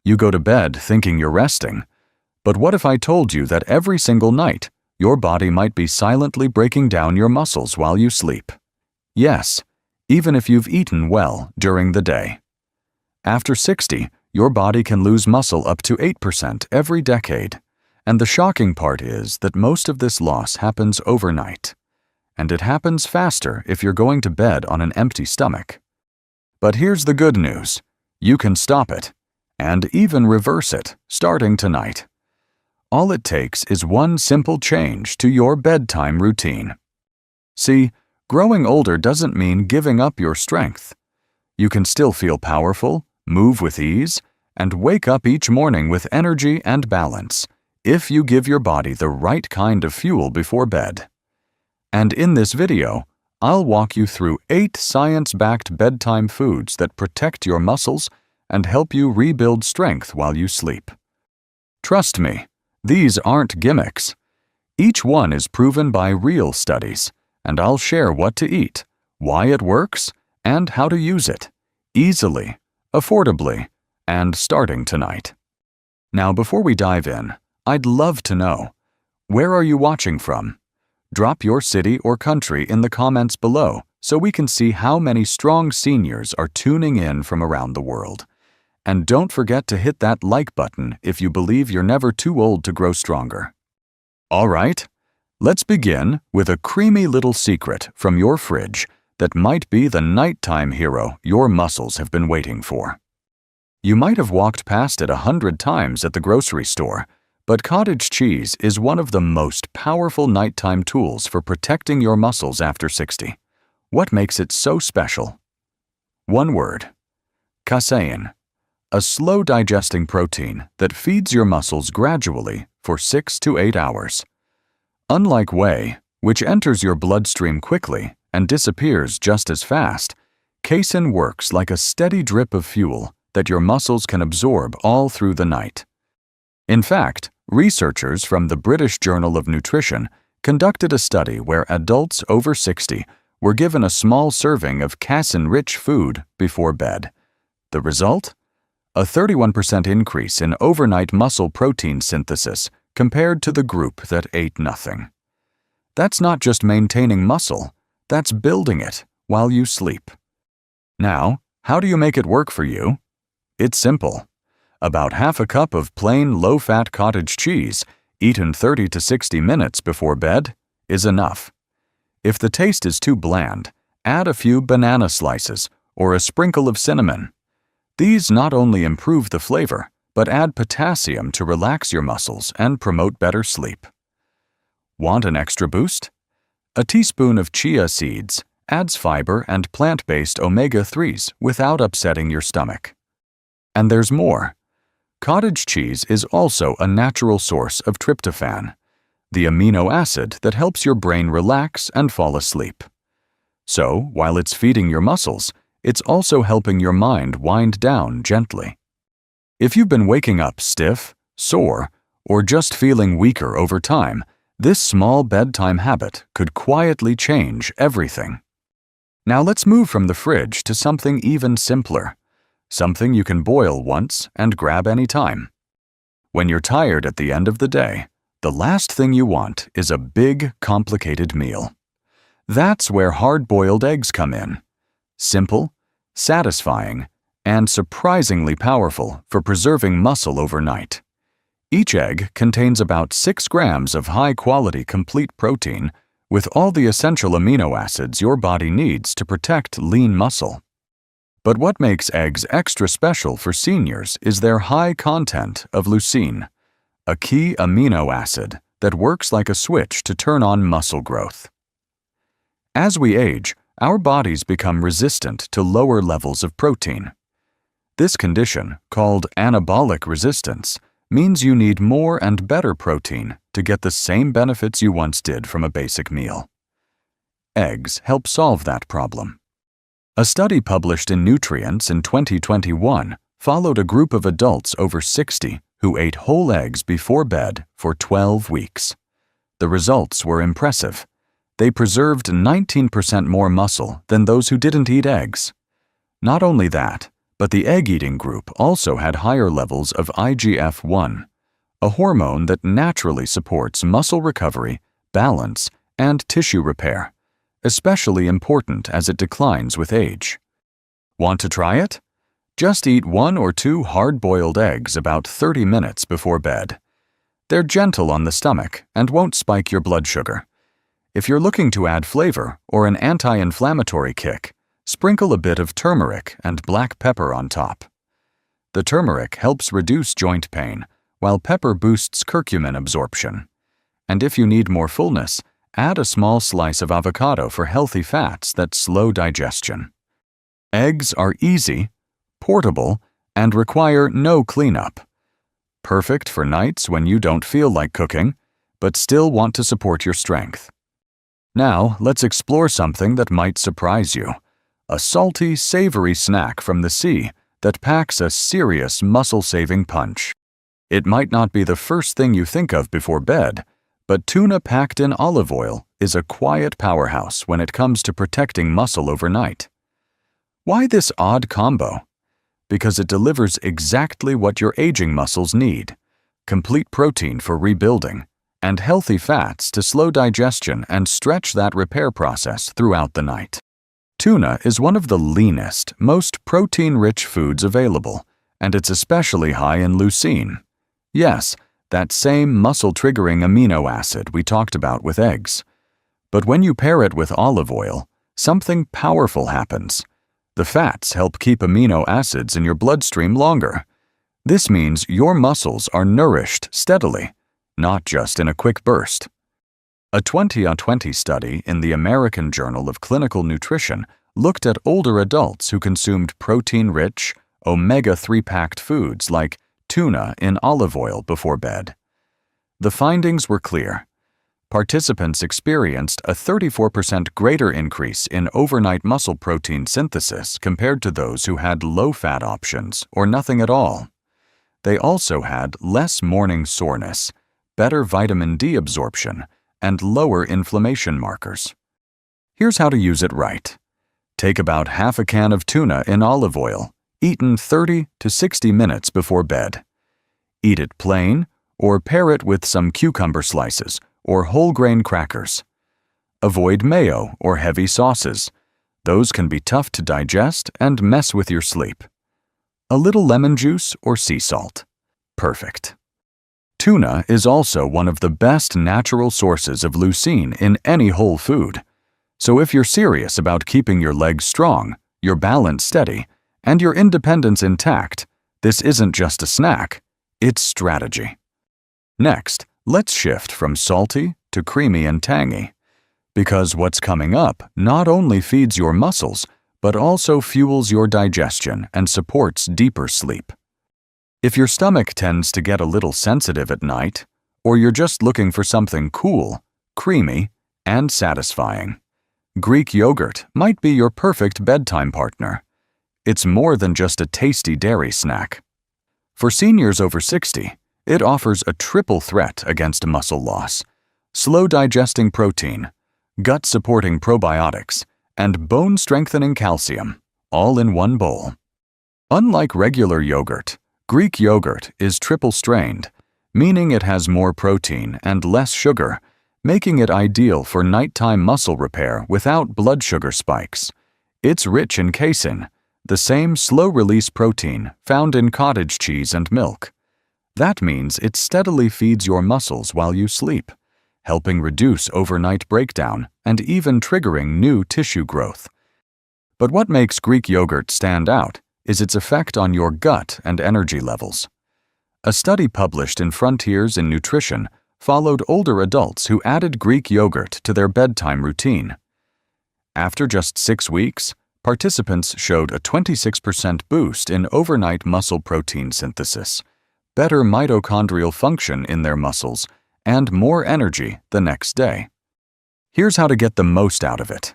You go to bed thinking you're resting. But what if I told you that every single night, your body might be silently breaking down your muscles while you sleep? Yes, even if you've eaten well during the day. After 60, your body can lose muscle up to 8% every decade. And the shocking part is that most of this loss happens overnight. And it happens faster if you're going to bed on an empty stomach. But here's the good news. You can stop it, and even reverse it, starting tonight. All it takes is one simple change to your bedtime routine. See, growing older doesn't mean giving up your strength. You can still feel powerful, move with ease, and wake up each morning with energy and balance if you give your body the right kind of fuel before bed. And in this video, I'll walk you through 8 science-backed bedtime foods that protect your muscles and help you rebuild strength while you sleep. Trust me, these aren't gimmicks. Each one is proven by real studies, and I'll share what to eat, why it works, and how to use it, easily, affordably, and starting tonight. Now, before we dive in, I'd love to know, where are you watching from? Drop your city or country in the comments below so we can see how many strong seniors are tuning in from around the world. And don't forget to hit that like button if you believe you're never too old to grow stronger. All right, let's begin with a creamy little secret from your fridge that might be the nighttime hero your muscles have been waiting for. You might have walked past it 100 times at the grocery store, but cottage cheese is one of the most powerful nighttime tools for protecting your muscles after 60. What makes it so special? One word: casein, a slow-digesting protein that feeds your muscles gradually for 6 to 8 hours. Unlike whey, which enters your bloodstream quickly and disappears just as fast, casein works like a steady drip of fuel that your muscles can absorb all through the night. In fact, researchers from the British Journal of Nutrition conducted a study where adults over 60 were given a small serving of casein-rich food before bed. The result? A 31% increase in overnight muscle protein synthesis compared to the group that ate nothing. That's not just maintaining muscle, that's building it while you sleep. Now, how do you make it work for you? It's simple. About half a cup of plain low-fat cottage cheese, eaten 30 to 60 minutes before bed, is enough. If the taste is too bland, add a few banana slices or a sprinkle of cinnamon. These not only improve the flavor, but add potassium to relax your muscles and promote better sleep. Want an extra boost? A teaspoon of chia seeds adds fiber and plant-based omega-3s without upsetting your stomach. And there's more. Cottage cheese is also a natural source of tryptophan, the amino acid that helps your brain relax and fall asleep. So, while it's feeding your muscles, it's also helping your mind wind down gently. If you've been waking up stiff, sore, or just feeling weaker over time, this small bedtime habit could quietly change everything. Now let's move from the fridge to something even simpler. Something you can boil once and grab anytime. When you're tired at the end of the day, the last thing you want is a big, complicated meal. That's where hard-boiled eggs come in. Simple, satisfying, and surprisingly powerful for preserving muscle overnight. Each egg contains about 6 grams of high-quality complete protein with all the essential amino acids your body needs to protect lean muscle. But what makes eggs extra special for seniors is their high content of leucine, a key amino acid that works like a switch to turn on muscle growth. As we age, our bodies become resistant to lower levels of protein. This condition, called anabolic resistance, means you need more and better protein to get the same benefits you once did from a basic meal. Eggs help solve that problem. A study published in Nutrients in 2021 followed a group of adults over 60 who ate whole eggs before bed for 12 weeks. The results were impressive. They preserved 19% more muscle than those who didn't eat eggs. Not only that, But the egg-eating group also had higher levels of IGF-1, a hormone that naturally supports muscle recovery, balance, and tissue repair, especially important as it declines with age. Want to try it? Just eat 1 or 2 hard-boiled eggs about 30 minutes before bed. They're gentle on the stomach and won't spike your blood sugar. If you're looking to add flavor or an anti-inflammatory kick, sprinkle a bit of turmeric and black pepper on top. The turmeric helps reduce joint pain, while pepper boosts curcumin absorption. And if you need more fullness, add a small slice of avocado for healthy fats that slow digestion. Eggs are easy, portable, and require no cleanup. Perfect for nights when you don't feel like cooking, but still want to support your strength. Now, let's explore something that might surprise you. A salty, savory snack from the sea that packs a serious muscle-saving punch. It might not be the first thing you think of before bed, but tuna packed in olive oil is a quiet powerhouse when it comes to protecting muscle overnight. Why this odd combo? Because it delivers exactly what your aging muscles need: complete protein for rebuilding, and healthy fats to slow digestion and stretch that repair process throughout the night. Tuna is one of the leanest, most protein-rich foods available, and it's especially high in leucine. Yes, that same muscle-triggering amino acid we talked about with eggs. But when you pair it with olive oil, something powerful happens. The fats help keep amino acids in your bloodstream longer. This means your muscles are nourished steadily, not just in a quick burst. A 20-on-20 study in the American Journal of Clinical Nutrition looked at older adults who consumed protein-rich, omega-3 packed foods like tuna in olive oil before bed. The findings were clear. Participants experienced a 34% greater increase in overnight muscle protein synthesis compared to those who had low-fat options or nothing at all. They also had less morning soreness, better vitamin D absorption, and lower inflammation markers. Here's how to use it right. Take about half a can of tuna in olive oil, eaten 30 to 60 minutes before bed. Eat it plain, or pair it with some cucumber slices or whole grain crackers. Avoid mayo or heavy sauces. Those can be tough to digest and mess with your sleep. A little lemon juice or sea salt. Perfect. Tuna is also one of the best natural sources of leucine in any whole food. So if you're serious about keeping your legs strong, your balance steady, and your independence intact, this isn't just a snack, it's strategy. Next, let's shift from salty to creamy and tangy, because what's coming up not only feeds your muscles, but also fuels your digestion and supports deeper sleep. If your stomach tends to get a little sensitive at night, or you're just looking for something cool, creamy, and satisfying, Greek yogurt might be your perfect bedtime partner. It's more than just a tasty dairy snack. For seniors over 60, it offers a triple threat against muscle loss: slow-digesting protein, gut-supporting probiotics, and bone-strengthening calcium, all in one bowl. Unlike regular yogurt, Greek yogurt is triple-strained, meaning it has more protein and less sugar, making it ideal for nighttime muscle repair without blood sugar spikes. It's rich in casein, the same slow-release protein found in cottage cheese and milk. That means it steadily feeds your muscles while you sleep, helping reduce overnight breakdown and even triggering new tissue growth. But what makes Greek yogurt stand out is its effect on your gut and energy levels. A study published in Frontiers in Nutrition followed older adults who added Greek yogurt to their bedtime routine. After just 6 weeks, participants showed a 26% boost in overnight muscle protein synthesis, better mitochondrial function in their muscles, and more energy the next day. Here's how to get the most out of it.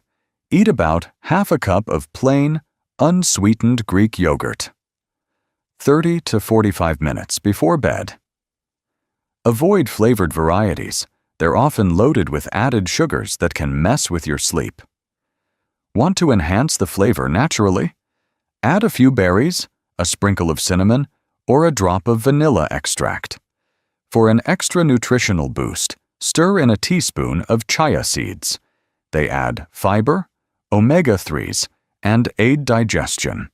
Eat about half a cup of plain, unsweetened Greek yogurt. 30 to 45 minutes before bed. Avoid flavored varieties. They're often loaded with added sugars that can mess with your sleep. Want to enhance the flavor naturally? Add a few berries, a sprinkle of cinnamon, or a drop of vanilla extract. For an extra nutritional boost, stir in a teaspoon of chia seeds. They add fiber, omega-3s, and aid digestion.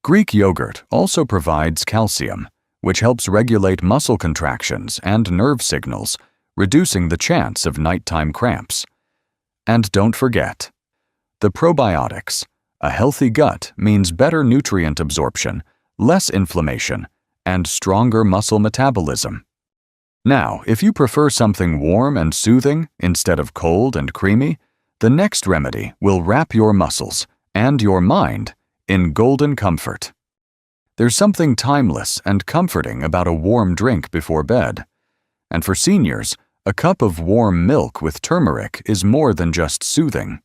Greek yogurt also provides calcium, which helps regulate muscle contractions and nerve signals, reducing the chance of nighttime cramps. And don't forget, the probiotics. A healthy gut means better nutrient absorption, less inflammation, and stronger muscle metabolism. Now, if you prefer something warm and soothing instead of cold and creamy, the next remedy will wrap your muscles and your mind in golden comfort. There's something timeless and comforting about a warm drink before bed. And for seniors, a cup of warm milk with turmeric is more than just soothing.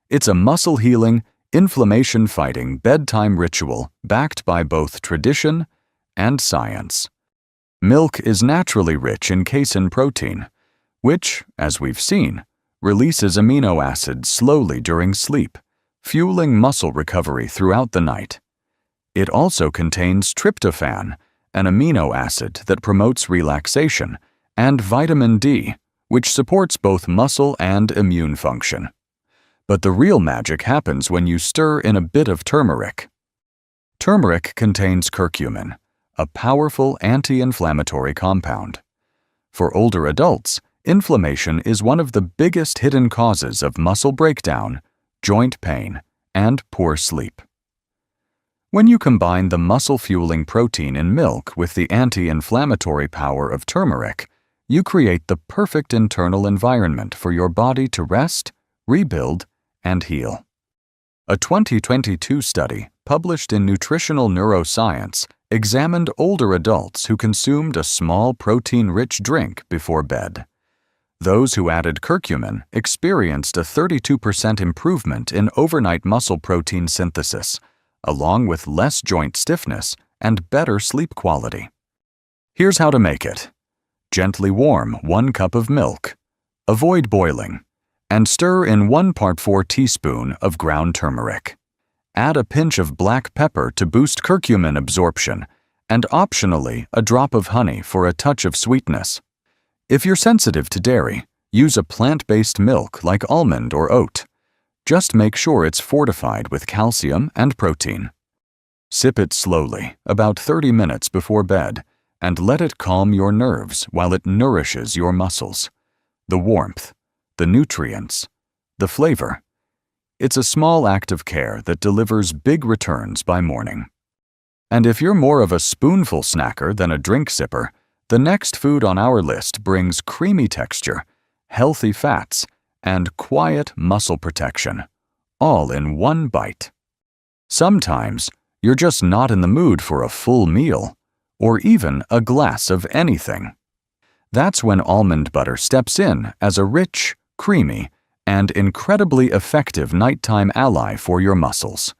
It's a muscle-healing, inflammation-fighting bedtime ritual backed by both tradition and science. Milk is naturally rich in casein protein, which, as we've seen, releases amino acids slowly during sleep, fueling muscle recovery throughout the night. It also contains tryptophan, an amino acid that promotes relaxation, and vitamin D, which supports both muscle and immune function. But the real magic happens when you stir in a bit of turmeric. Turmeric contains curcumin, a powerful anti-inflammatory compound. For older adults, inflammation is one of the biggest hidden causes of muscle breakdown, joint pain, and poor sleep. When you combine the muscle-fueling protein in milk with the anti-inflammatory power of turmeric, you create the perfect internal environment for your body to rest, rebuild, and heal. A 2022 study published in Nutritional Neuroscience examined older adults who consumed a small protein-rich drink before bed. Those who added curcumin experienced a 32% improvement in overnight muscle protein synthesis, along with less joint stiffness and better sleep quality. Here's how to make it. Gently warm 1 cup of milk. Avoid boiling. And stir in 1 part 4 teaspoon of ground turmeric. Add a pinch of black pepper to boost curcumin absorption, and optionally a drop of honey for a touch of sweetness. If you're sensitive to dairy, use a plant-based milk like almond or oat. Just make sure it's fortified with calcium and protein. Sip it slowly, about 30 minutes before bed, and let it calm your nerves while it nourishes your muscles. The warmth, the nutrients, the flavor. It's a small act of care that delivers big returns by morning. And if you're more of a spoonful snacker than a drink sipper, the next food on our list brings creamy texture, healthy fats, and quiet muscle protection, all in one bite. Sometimes, you're just not in the mood for a full meal, or even a glass of anything. That's when almond butter steps in as a rich, creamy, and incredibly effective nighttime ally for your muscles.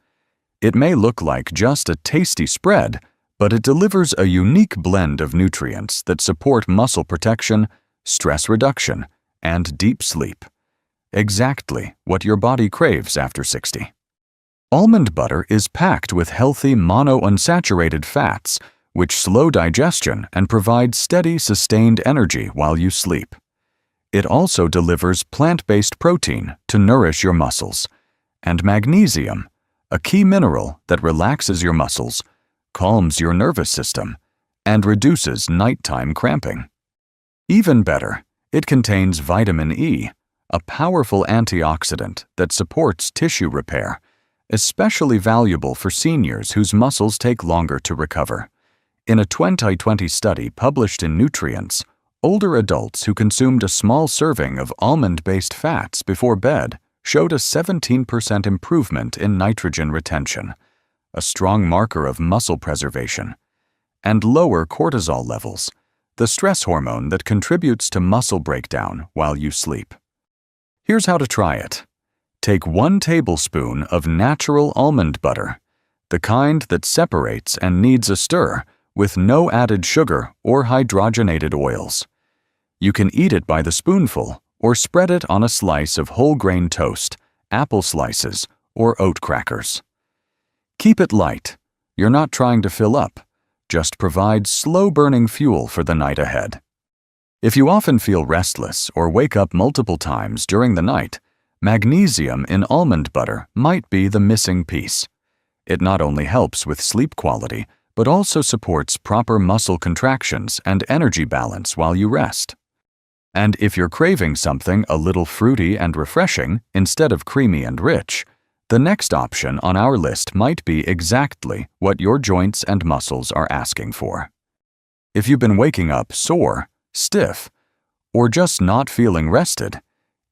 It may look like just a tasty spread, but it delivers a unique blend of nutrients that support muscle protection, stress reduction, and deep sleep. Exactly what your body craves after 60. Almond butter is packed with healthy monounsaturated fats, which slow digestion and provide steady, sustained energy while you sleep. It also delivers plant-based protein to nourish your muscles, and magnesium, a key mineral that relaxes your muscles, calms your nervous system, and reduces nighttime cramping. Even better, it contains vitamin E, a powerful antioxidant that supports tissue repair, especially valuable for seniors whose muscles take longer to recover. In a 2020 study published in Nutrients, older adults who consumed a small serving of almond-based fats before bed showed a 17% improvement in nitrogen retention, a strong marker of muscle preservation, and lower cortisol levels, the stress hormone that contributes to muscle breakdown while you sleep. Here's how to try it. Take 1 tablespoon of natural almond butter, the kind that separates and needs a stir, with no added sugar or hydrogenated oils. You can eat it by the spoonful or spread it on a slice of whole grain toast, apple slices, or oat crackers. Keep it light. You're not trying to fill up. Just provide slow-burning fuel for the night ahead. If you often feel restless or wake up multiple times during the night, magnesium in almond butter might be the missing piece. It not only helps with sleep quality, but also supports proper muscle contractions and energy balance while you rest. And if you're craving something a little fruity and refreshing instead of creamy and rich, the next option on our list might be exactly what your joints and muscles are asking for. If you've been waking up sore, stiff, or just not feeling rested,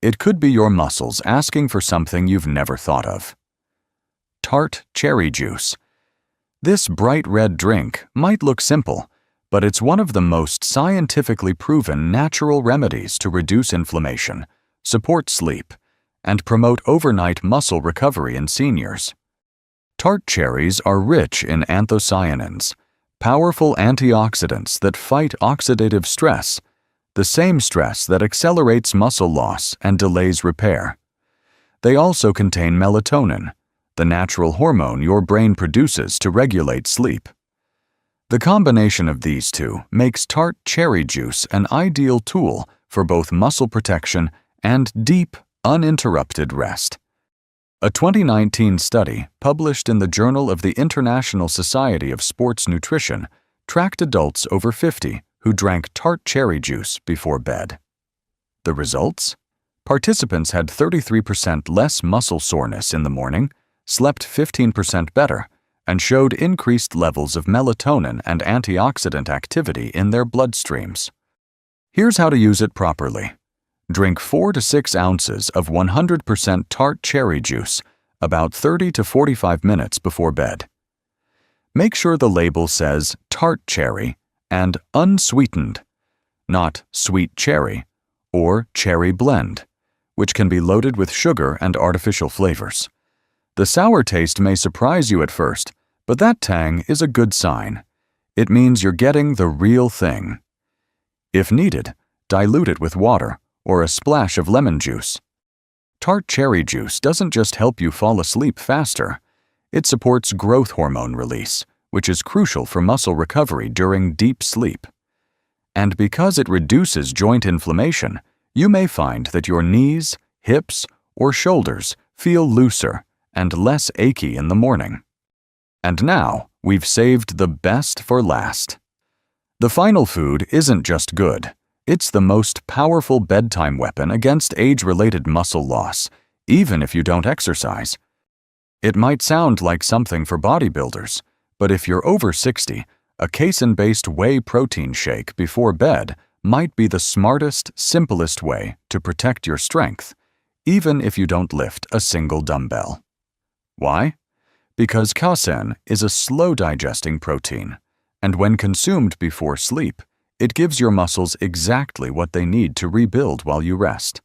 it could be your muscles asking for something you've never thought of. Tart cherry juice. This bright red drink might look simple, but it's one of the most scientifically proven natural remedies to reduce inflammation, support sleep, and promote overnight muscle recovery in seniors. Tart cherries are rich in anthocyanins, powerful antioxidants that fight oxidative stress, the same stress that accelerates muscle loss and delays repair. They also contain melatonin, the natural hormone your brain produces to regulate sleep. The combination of these two makes tart cherry juice an ideal tool for both muscle protection and deep, uninterrupted rest. A 2019 study published in the Journal of the International Society of Sports Nutrition tracked adults over 50 who drank tart cherry juice before bed. The results? Participants had 33% less muscle soreness in the morning, slept 15% better, and showed increased levels of melatonin and antioxidant activity in their bloodstreams. Here's how to use it properly. Drink 4 to 6 ounces of 100% tart cherry juice about 30 to 45 minutes before bed. Make sure the label says tart cherry and unsweetened, not sweet cherry or cherry blend, which can be loaded with sugar and artificial flavors. The sour taste may surprise you at first, but that tang is a good sign. It means you're getting the real thing. If needed, dilute it with water or a splash of lemon juice. Tart cherry juice doesn't just help you fall asleep faster. It supports growth hormone release, which is crucial for muscle recovery during deep sleep. And because it reduces joint inflammation, you may find that your knees, hips, or shoulders feel looser and less achy in the morning. And now, we've saved the best for last. The final food isn't just good. It's the most powerful bedtime weapon against age-related muscle loss, even if you don't exercise. It might sound like something for bodybuilders, but if you're over 60, a casein-based whey protein shake before bed might be the smartest, simplest way to protect your strength, even if you don't lift a single dumbbell. Why? Because casein is a slow-digesting protein, and when consumed before sleep, it gives your muscles exactly what they need to rebuild while you rest.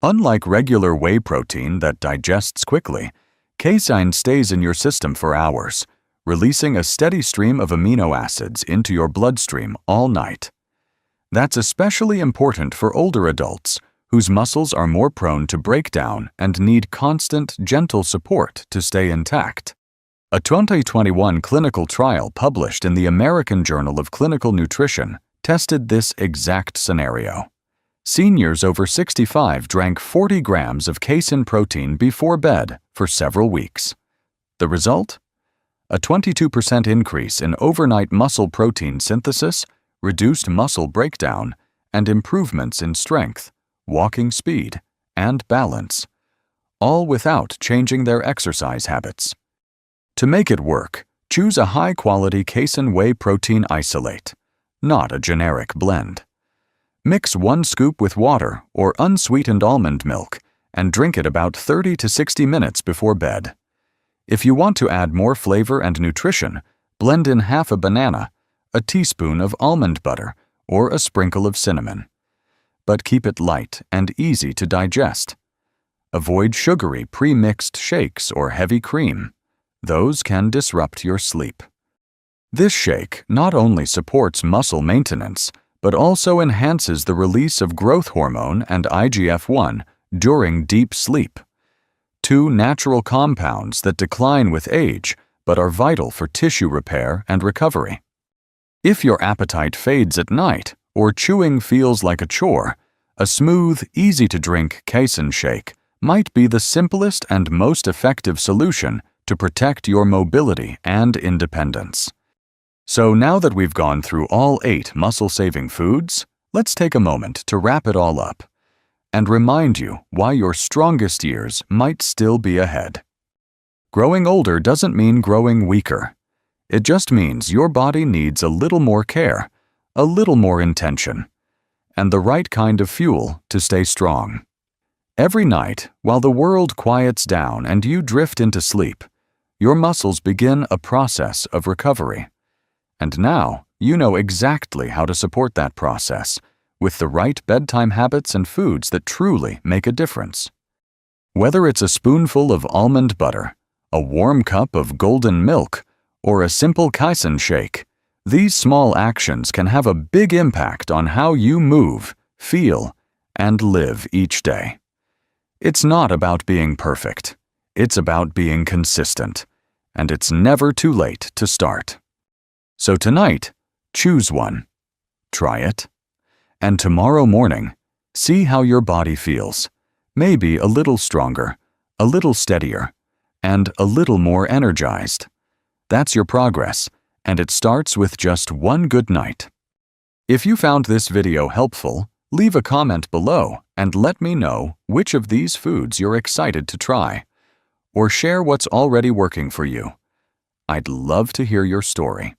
Unlike regular whey protein that digests quickly, casein stays in your system for hours, releasing a steady stream of amino acids into your bloodstream all night. That's especially important for older adults, whose muscles are more prone to breakdown and need constant, gentle support to stay intact. A 2021 clinical trial published in the American Journal of Clinical Nutrition tested this exact scenario. Seniors over 65 drank 40 grams of casein protein before bed for several weeks. The result? A 22% increase in overnight muscle protein synthesis, reduced muscle breakdown, and improvements in strength, walking speed, and balance, all without changing their exercise habits. To make it work, choose a high-quality casein whey protein isolate, not a generic blend. Mix 1 scoop with water or unsweetened almond milk and drink it about 30 to 60 minutes before bed. If you want to add more flavor and nutrition, blend in half a banana, a teaspoon of almond butter, or a sprinkle of cinnamon. But keep it light and easy to digest. Avoid sugary pre-mixed shakes or heavy cream. Those can disrupt your sleep. This shake not only supports muscle maintenance, but also enhances the release of growth hormone and IGF-1 during deep sleep, 2 natural compounds that decline with age but are vital for tissue repair and recovery. If your appetite fades at night or chewing feels like a chore, a smooth, easy-to-drink casein shake might be the simplest and most effective solution to protect your mobility and independence. So now that we've gone through all 8 muscle-saving foods, let's take a moment to wrap it all up and remind you why your strongest years might still be ahead. Growing older doesn't mean growing weaker. It just means your body needs a little more care, a little more intention, and the right kind of fuel to stay strong. Every night, while the world quiets down and you drift into sleep, your muscles begin a process of recovery. And now, you know exactly how to support that process with the right bedtime habits and foods that truly make a difference. Whether it's a spoonful of almond butter, a warm cup of golden milk, or a simple casein shake, these small actions can have a big impact on how you move, feel, and live each day. It's not about being perfect. It's about being consistent, and it's never too late to start. So tonight, choose one. Try it. And tomorrow morning, see how your body feels. Maybe a little stronger, a little steadier, and a little more energized. That's your progress, and it starts with just one good night. If you found this video helpful, leave a comment below and let me know which of these foods you're excited to try, or share what's already working for you. I'd love to hear your story.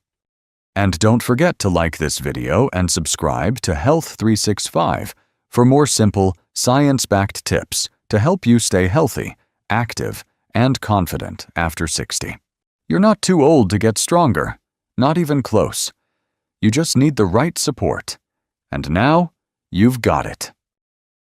And don't forget to like this video and subscribe to Health 365 for more simple, science-backed tips to help you stay healthy, active, and confident after 60. You're not too old to get stronger, not even close. You just need the right support. And now, you've got it.